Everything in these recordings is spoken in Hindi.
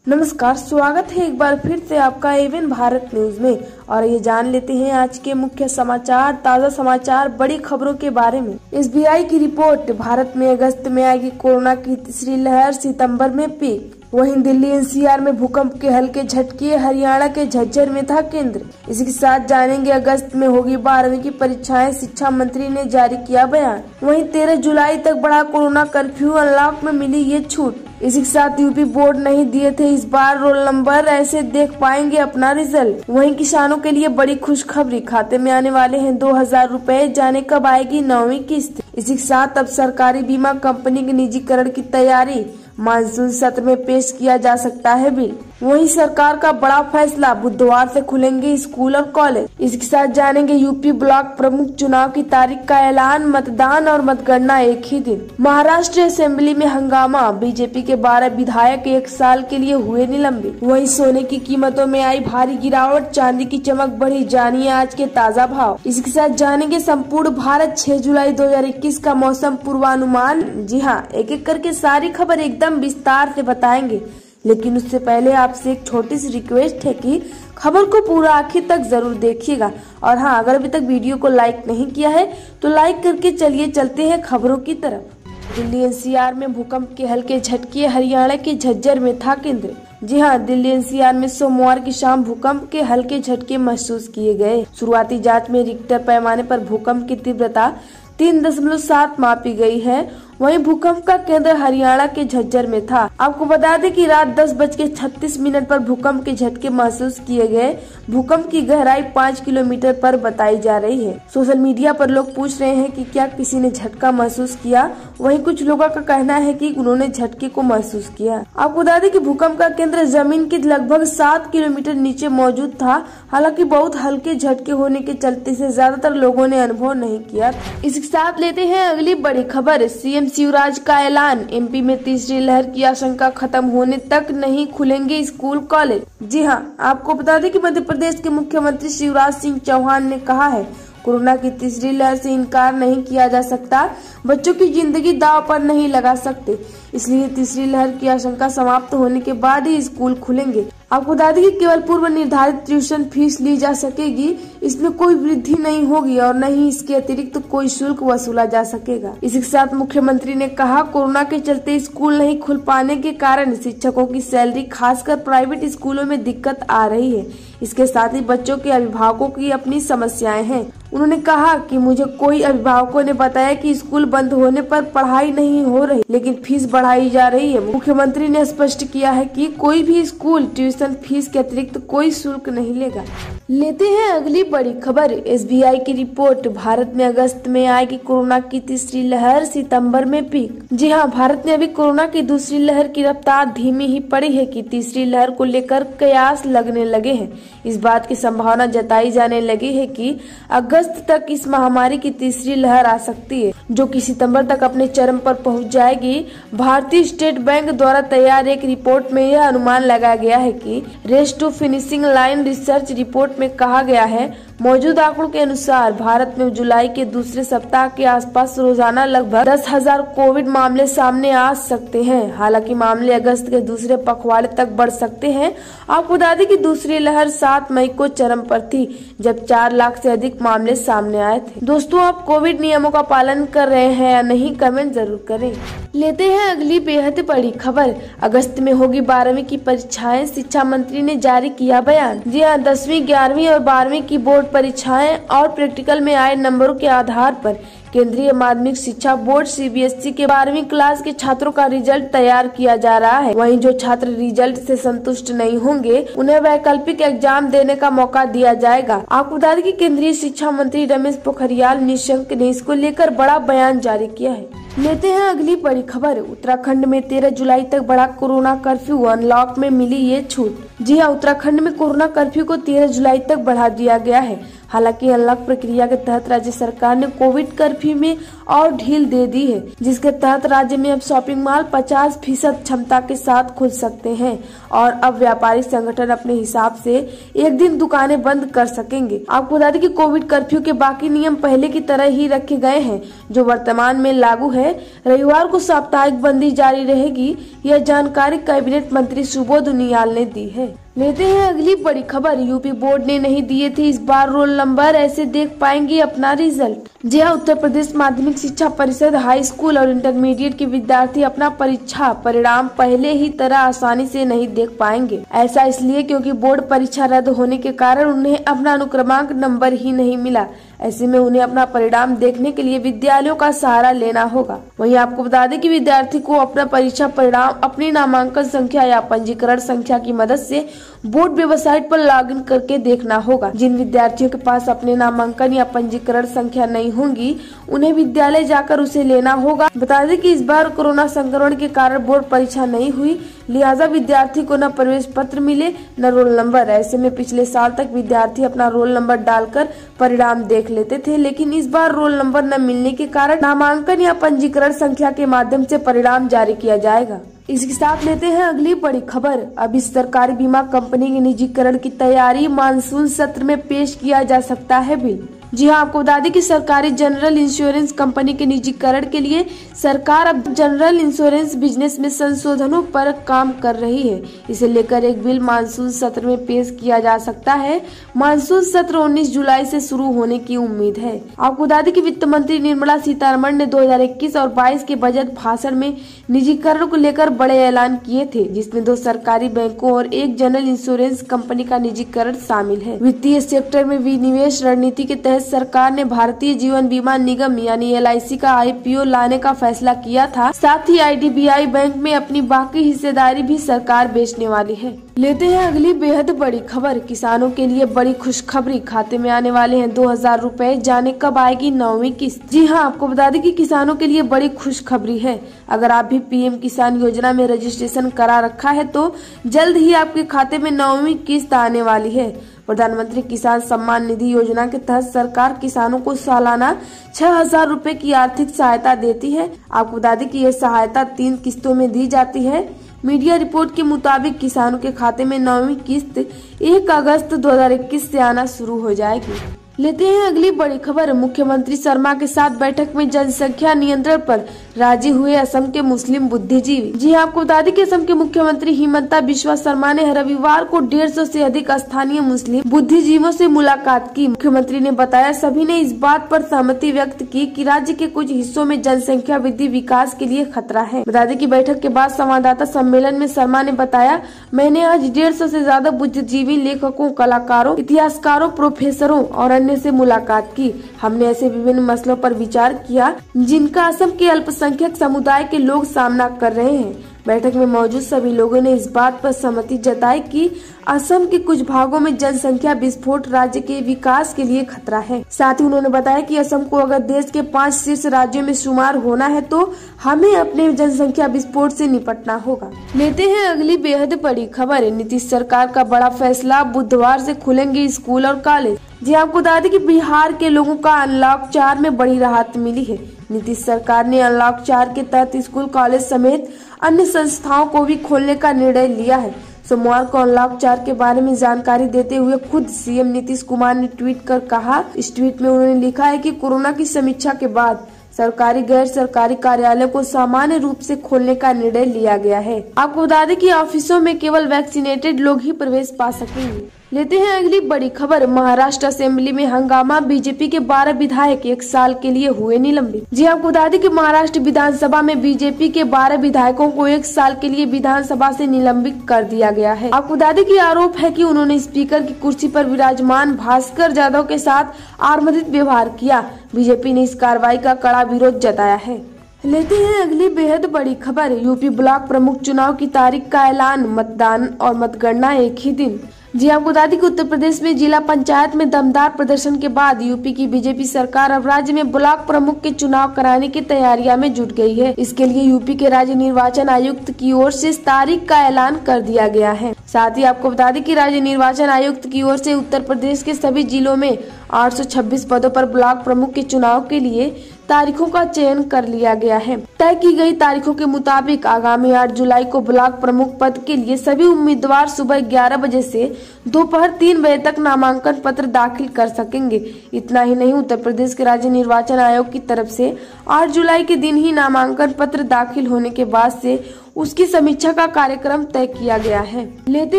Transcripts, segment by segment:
नमस्कार, स्वागत है एक बार फिर से आपका एवन भारत न्यूज में। और ये जान लेते हैं आज के मुख्य समाचार, ताज़ा समाचार, बड़ी खबरों के बारे में। एसबीआई की रिपोर्ट, भारत में अगस्त में आएगी कोरोना की तीसरी लहर, सितंबर में पीक। वहीं दिल्ली एनसीआर में भूकंप के हल्के झटके, हरियाणा के झज्जर में था केंद्र। इसी के साथ जानेंगे अगस्त में होगी 12वीं की परीक्षाएं, शिक्षा मंत्री ने जारी किया बयान। वहीं 13 जुलाई तक बढ़ा कोरोना कर्फ्यू, अनलॉक में मिली ये छूट। इसी के साथ यूपी बोर्ड नहीं दिए थे इस बार रोल नंबर, ऐसे देख पाएंगे अपना रिजल्ट। वहीं किसानों के लिए बड़ी खुशखबरी, खाते में आने वाले हैं 2000 रुपए, जाने कब आएगी 9वीं किस्त। इसी के साथ अब सरकारी बीमा कंपनी के निजीकरण की तैयारी, मानसून सत्र में पेश किया जा सकता है बिल। वहीं सरकार का बड़ा फैसला, बुधवार से खुलेंगे स्कूल और कॉलेज। इसके साथ जानेंगे यूपी ब्लॉक प्रमुख चुनाव की तारीख का ऐलान, मतदान और मतगणना एक ही दिन। महाराष्ट्र असेंबली में हंगामा, बीजेपी के 12 विधायक 1 साल के लिए हुए निलंबित। वहीं सोने की कीमतों में आई भारी गिरावट, चांदी की चमक बढ़ी, जानिए आज के ताज़ा भाव। इसके साथ जानेंगे संपूर्ण भारत 6 जुलाई 2021 का मौसम पूर्वानुमान। जी हाँ, एक एक करके सारी खबर एकदम विस्तार से बताएंगे, लेकिन उससे पहले आपसे एक छोटी सी रिक्वेस्ट है कि खबर को पूरा आखिर तक जरूर देखिएगा। और हाँ, अगर अभी तक वीडियो को लाइक नहीं किया है तो लाइक करके चलिए चलते हैं खबरों की तरफ। दिल्ली एनसीआर में भूकंप के हल्के झटके, हरियाणा के झज्जर में था केंद्र। जी हाँ, दिल्ली एनसीआर में सोमवार की शाम भूकंप के हल्के झटके महसूस किए गए। शुरुआती जांच में रिक्टर पैमाने पर भूकंप की तीव्रता 3.7 मापी गई है। वहीं भूकंप का केंद्र हरियाणा के झज्जर में था। आपको बता दें कि रात 10:36 पर भूकंप के झटके महसूस किए गए। भूकंप की गहराई 5 किलोमीटर पर बताई जा रही है। सोशल मीडिया पर लोग पूछ रहे हैं कि क्या किसी ने झटका महसूस किया। वहीं कुछ लोगों का कहना है कि उन्होंने झटके को महसूस किया। आपको बता दें कि भूकंप का केंद्र जमीन के लगभग 7 किलोमीटर नीचे मौजूद था। हालांकि बहुत हल्के झटके होने के चलते से ज्यादातर लोगों ने अनुभव नहीं किया। इसके साथ लेते हैं अगली बड़ी खबर, सीएम शिवराज का ऐलान, एमपी में तीसरी लहर की आशंका खत्म होने तक नहीं खुलेंगे स्कूल कॉलेज। जी हां, आपको बता दें कि मध्य प्रदेश के मुख्यमंत्री शिवराज सिंह चौहान ने कहा है, कोरोना की तीसरी लहर से इनकार नहीं किया जा सकता, बच्चों की जिंदगी दांव पर नहीं लगा सकते, इसलिए तीसरी लहर की आशंका समाप्त होने के बाद ही स्कूल खुलेंगे। आपको बता दें कि केवल पूर्व निर्धारित ट्यूशन फीस ली जा सकेगी, इसमें कोई वृद्धि नहीं होगी और न ही इसके अतिरिक्त कोई शुल्क वसूला जा सकेगा। इसी के साथ मुख्यमंत्री ने कहा, कोरोना के चलते स्कूल नहीं खुल पाने के कारण शिक्षकों की सैलरी, खासकर प्राइवेट स्कूलों में दिक्कत आ रही है। इसके साथ ही बच्चों के अभिभावकों की अपनी समस्याएं हैं। उन्होंने कहा कि मुझे कोई अभिभावकों ने बताया कि स्कूल बंद होने पर पढ़ाई नहीं हो रही, लेकिन फीस बढ़ाई जा रही है। मुख्यमंत्री ने स्पष्ट किया है कि कोई भी स्कूल ट्यूशन फीस के अतिरिक्त कोई शुल्क नहीं लेगा। लेते हैं अगली बड़ी खबर, एसबीआई की रिपोर्ट, भारत में अगस्त में आएगी कोरोना की तीसरी लहर, सितंबर में पीक। जी हाँ, भारत में अभी कोरोना की दूसरी लहर की रफ्तार धीमी ही पड़ी है कि तीसरी लहर को लेकर कयास लगने लगे हैं। इस बात की संभावना जताई जाने लगी है कि अगस्त तक इस महामारी की तीसरी लहर आ सकती है, जो कि सितंबर तक अपने चरम पर पहुंच जाएगी। भारतीय स्टेट बैंक द्वारा तैयार एक रिपोर्ट में यह अनुमान लगाया गया है कि race to finishing line research report में कहा गया है, मौजूदा आंकड़ों के अनुसार भारत में जुलाई के दूसरे सप्ताह के आसपास रोजाना लगभग 10,000 कोविड मामले सामने आ सकते हैं। हालांकि मामले अगस्त के दूसरे पखवाड़े तक बढ़ सकते हैं। आपको बता दें कि दूसरी लहर 7 मई को चरम पर थी, जब 4 लाख से अधिक मामले सामने आए थे। दोस्तों, आप कोविड नियमों का पालन कर रहे हैं या नहीं, कमेंट जरूर करें। लेते हैं अगली बेहद बड़ी खबर, अगस्त में होगी 12वीं की परीक्षाएं, शिक्षा मंत्री ने जारी किया बयान। जी हाँ, 10वीं, 11वीं और 12वीं की बोर्ड परीक्षाएं और प्रैक्टिकल में आए नंबरों के आधार पर केंद्रीय माध्यमिक शिक्षा बोर्ड सीबीएसई के 12वीं क्लास के छात्रों का रिजल्ट तैयार किया जा रहा है। वहीं जो छात्र रिजल्ट से संतुष्ट नहीं होंगे, उन्हें वैकल्पिक एग्जाम देने का मौका दिया जाएगा। आपको बता दें कि केंद्रीय शिक्षा मंत्री रमेश पोखरियाल निशंक ने इसको लेकर बड़ा बयान जारी किया है। लेते हैं अगली बड़ी खबर, उत्तराखंड में 13 जुलाई तक बढ़ा कोरोना कर्फ्यू, अनलॉक में मिली ये छूट। जी हाँ, उत्तराखंड में कोरोना कर्फ्यू को 13 जुलाई तक बढ़ा दिया गया है। हालांकि अनलॉक प्रक्रिया के तहत राज्य सरकार ने कोविड कर्फ्यू में और ढील दे दी है, जिसके तहत राज्य में अब शॉपिंग मॉल 50% क्षमता के साथ खुल सकते हैं और अब व्यापारी संगठन अपने हिसाब से एक दिन दुकानें बंद कर सकेंगे। आपको बता दें कि कोविड कर्फ्यू के बाकी नियम पहले की तरह ही रखे गए हैं, जो वर्तमान में लागू है। रविवार को साप्ताहिक बंदी जारी रहेगी, यह जानकारी कैबिनेट मंत्री सुबोध उनियाल ने दी है। लेते हैं अगली बड़ी खबर। यूपी बोर्ड ने नहीं दिए थे इस बार रोल नंबर, ऐसे देख पाएंगे अपना रिजल्ट। जी हाँ, उत्तर प्रदेश माध्यमिक शिक्षा परिषद हाई स्कूल और इंटरमीडिएट के विद्यार्थी अपना परीक्षा परिणाम पहले ही तरह आसानी से नहीं देख पाएंगे। ऐसा इसलिए क्योंकि बोर्ड परीक्षा रद्द होने के कारण उन्हें अपना अनुक्रमांक नंबर ही नहीं मिला। ऐसे में उन्हें अपना परिणाम देखने के लिए विद्यालयों का सहारा लेना होगा। वहीं आपको बता दें कि विद्यार्थी को अपना परीक्षा परिणाम अपनी नामांकन संख्या या पंजीकरण संख्या की मदद से बोर्ड वेबसाइट पर लॉगिन करके देखना होगा। जिन विद्यार्थियों के पास अपने नामांकन या पंजीकरण संख्या नहीं होंगी, उन्हें विद्यालय जाकर उसे लेना होगा। बता दें कि इस बार कोरोना संक्रमण के कारण बोर्ड परीक्षा नहीं हुई, लिहाजा विद्यार्थी को न प्रवेश पत्र मिले न रोल नंबर। ऐसे में पिछले साल तक विद्यार्थी अपना रोल नंबर डालकर परिणाम देख लेते थे, लेकिन इस बार रोल नंबर न मिलने के कारण नामांकन या पंजीकरण संख्या के माध्यम से परिणाम जारी किया जाएगा। इसके साथ लेते हैं अगली बड़ी खबर। अब इस सरकारी बीमा कंपनी के निजीकरण की तैयारी, मानसून सत्र में पेश किया जा सकता है बिल। जी हाँ, आपको बता दें कि सरकारी जनरल इंश्योरेंस कंपनी के निजीकरण के लिए सरकार अब जनरल इंश्योरेंस बिजनेस में संशोधनों पर काम कर रही है। इसे लेकर एक बिल मानसून सत्र में पेश किया जा सकता है। मानसून सत्र 19 जुलाई से शुरू होने की उम्मीद है। आपको बता दें कि वित्त मंत्री निर्मला सीतारमण ने 2021 और 22 के बजट भाषण में निजीकरण को लेकर बड़े ऐलान किए थे, जिसमें 2 सरकारी बैंकों और 1 जनरल इंश्योरेंस कंपनी का निजीकरण शामिल है। वित्तीय सेक्टर में विनिवेश रणनीति के तहत सरकार ने भारतीय जीवन बीमा निगम यानी LIC का IPO लाने का फैसला किया था। साथ ही IDBI बैंक में अपनी बाकी हिस्सेदारी भी सरकार बेचने वाली है। लेते हैं अगली बेहद बड़ी खबर। किसानों के लिए बड़ी खुशखबरी, खाते में आने वाले हैं 2000 रुपए। जाने कब आएगी 9वीं किस्त। जी हाँ, आपको बता दें कि किसानों के लिए बड़ी खुशखबरी है। अगर आप भी PM किसान योजना में रजिस्ट्रेशन करा रखा है तो जल्द ही आपके खाते में 9वीं किस्त आने वाली है। प्रधानमंत्री किसान सम्मान निधि योजना के तहत सरकार किसानों को सालाना 6000 रुपए की आर्थिक सहायता देती है। आपको बता दें कि यह सहायता 3 किस्तों में दी जाती है। मीडिया रिपोर्ट के मुताबिक किसानों के खाते में 9वीं किस्त 1 अगस्त 2021 से आना शुरू हो जाएगी। लेते हैं अगली बड़ी खबर। मुख्यमंत्री शर्मा के साथ बैठक में जनसंख्या नियंत्रण पर राजी हुए असम के मुस्लिम बुद्धिजीवी। जी आपको बता दें कि असम के मुख्यमंत्री हिमंता बिस्वा शर्मा ने रविवार को 150 से अधिक स्थानीय मुस्लिम बुद्धिजीवियों से मुलाकात की। मुख्यमंत्री ने बताया, सभी ने इस बात पर सहमति व्यक्त की कि राज्य के कुछ हिस्सों में जनसंख्या वृद्धि विकास के लिए खतरा है। बता दें कि बैठक के बाद संवाददाता सम्मेलन में शर्मा ने बताया, मैंने आज 150 से ज्यादा बुद्धिजीवी, लेखकों, कलाकारों, इतिहासकारों, प्रोफेसरों और अन्य से मुलाकात की। हमने ऐसे विभिन्न मसलों पर विचार किया जिनका असम के अल्पसंख्यक समुदाय के लोग सामना कर रहे हैं। बैठक में मौजूद सभी लोगों ने इस बात पर सहमति जताई कि असम के कुछ भागों में जनसंख्या विस्फोट राज्य के विकास के लिए खतरा है। साथ ही उन्होंने बताया कि असम को अगर देश के 5 शीर्ष राज्यों में शुमार होना है तो हमें अपने जनसंख्या विस्फोट से निपटना होगा। लेते हैं अगली बेहद बड़ी खबर। नीतीश सरकार का बड़ा फैसला, बुधवार से खुलेंगे स्कूल और कॉलेज। जी आपको बता दें कि बिहार के लोगों का अनलॉक 4 में बड़ी राहत मिली है। नीतीश सरकार ने अनलॉक 4 के तहत स्कूल, कॉलेज समेत अन्य संस्थाओं को भी खोलने का निर्णय लिया है। सोमवार को अनलॉक 4 के बारे में जानकारी देते हुए खुद CM नीतीश कुमार ने ट्वीट कर कहा। इस ट्वीट में उन्होंने लिखा है कि कोरोना की समीक्षा के बाद सरकारी गैर सरकारी कार्यालयों को सामान्य रूप से खोलने का निर्णय लिया गया है। आपको बता दें कि ऑफिसों में केवल वैक्सीनेटेड लोग ही प्रवेश पा सकेंगे। लेते हैं अगली बड़ी खबर। महाराष्ट्र असेंबली में हंगामा, बीजेपी के 12 विधायक 1 साल के लिए हुए निलंबित। जी आपको बता दें कि महाराष्ट्र विधानसभा में बीजेपी के 12 विधायकों को 1 साल के लिए विधानसभा से निलंबित कर दिया गया है। आपको बता दें कि आरोप है कि उन्होंने स्पीकर की कुर्सी पर विराजमान भास्कर जाधव के साथ आर्मदित व्यवहार किया। बीजेपी ने इस कार्रवाई का कड़ा विरोध जताया है। लेते हैं अगली बेहद बड़ी खबर। यूपी ब्लॉक प्रमुख चुनाव की तारीख का ऐलान, मतदान और मतगणना एक ही दिन। जी आपको बता दें कि उत्तर प्रदेश में जिला पंचायत में दमदार प्रदर्शन के बाद यूपी की बीजेपी सरकार अब राज्य में ब्लॉक प्रमुख के चुनाव कराने की तैयारियां में जुट गई है। इसके लिए यूपी के राज्य निर्वाचन आयुक्त की ओर से तारीख का ऐलान कर दिया गया है। साथ ही आपको बता दें कि राज्य निर्वाचन आयुक्त की ओर से उत्तर प्रदेश के सभी जिलों में 826 पदों पर ब्लॉक प्रमुख के चुनाव के लिए तारीखों का चयन कर लिया गया है। तय की गई तारीखों के मुताबिक आगामी 8 जुलाई को ब्लॉक प्रमुख पद के लिए सभी उम्मीदवार सुबह 11 बजे से दोपहर 3 बजे तक नामांकन पत्र दाखिल कर सकेंगे। इतना ही नहीं, उत्तर प्रदेश के राज्य निर्वाचन आयोग की तरफ से 8 जुलाई के दिन ही नामांकन पत्र दाखिल होने के बाद से उसकी समीक्षा का कार्यक्रम तय किया गया है। लेते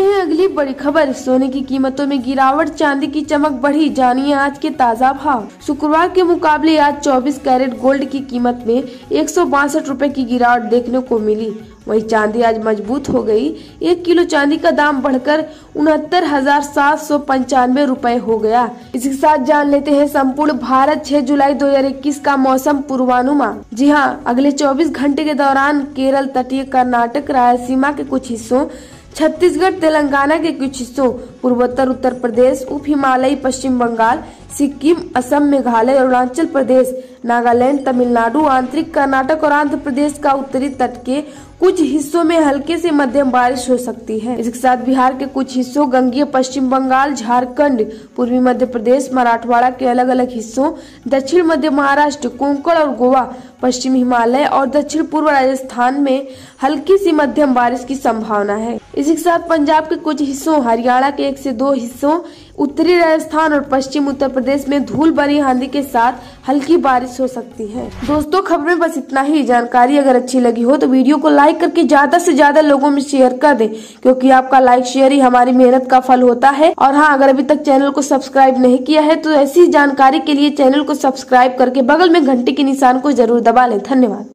हैं अगली बड़ी खबर। सोने की कीमतों में गिरावट, चांदी की चमक बढ़ी, जानिए आज के ताजा भाव। शुक्रवार के मुकाबले आज 24 कैरेट गोल्ड की कीमत में 162 रुपए की गिरावट देखने को मिली। वहीं चांदी आज मजबूत हो गई। 1 किलो चांदी का दाम बढ़कर 69,795 रुपए हो गया। इसी के साथ जान लेते हैं संपूर्ण भारत 6 जुलाई 2021 का मौसम पूर्वानुमान। जी हां, अगले 24 घंटे के दौरान केरल, तटीय कर्नाटक, रायलसीमा के कुछ हिस्सों, छत्तीसगढ़, तेलंगाना के कुछ हिस्सों, पूर्वोत्तर उत्तर प्रदेश, उप हिमालयी पश्चिम बंगाल, सिक्किम, असम, मेघालय, अरुणाचल प्रदेश, नागालैंड, तमिलनाडु, आंतरिक कर्नाटक और आंध्र प्रदेश का उत्तरी तट के कुछ हिस्सों में हल्के से मध्यम बारिश हो सकती है। इसके साथ बिहार के कुछ हिस्सों, गंगीय पश्चिम बंगाल, झारखंड, पूर्वी मध्य प्रदेश, मराठवाड़ा के अलग अलग हिस्सों, दक्षिण मध्य महाराष्ट्र, कोंकण और गोवा, पश्चिम हिमालय और दक्षिण पूर्व राजस्थान में हल्की सी मध्यम बारिश की संभावना है। इसी के साथ पंजाब के कुछ हिस्सों, हरियाणा के 1 से 2 हिस्सों, उत्तरी राजस्थान और पश्चिम उत्तर प्रदेश में धूल भरी आंधी के साथ हल्की बारिश हो सकती है। दोस्तों, खबर में बस इतना ही। जानकारी अगर अच्छी लगी हो तो वीडियो को लाइक करके ज्यादा से ज्यादा लोगों में शेयर कर दें, क्योंकि आपका लाइक शेयर ही हमारी मेहनत का फल होता है। और हाँ, अगर अभी तक चैनल को सब्सक्राइब नहीं किया है तो ऐसी जानकारी के लिए चैनल को सब्सक्राइब करके बगल में घंटी के निशान को जरूर दबा लें। धन्यवाद।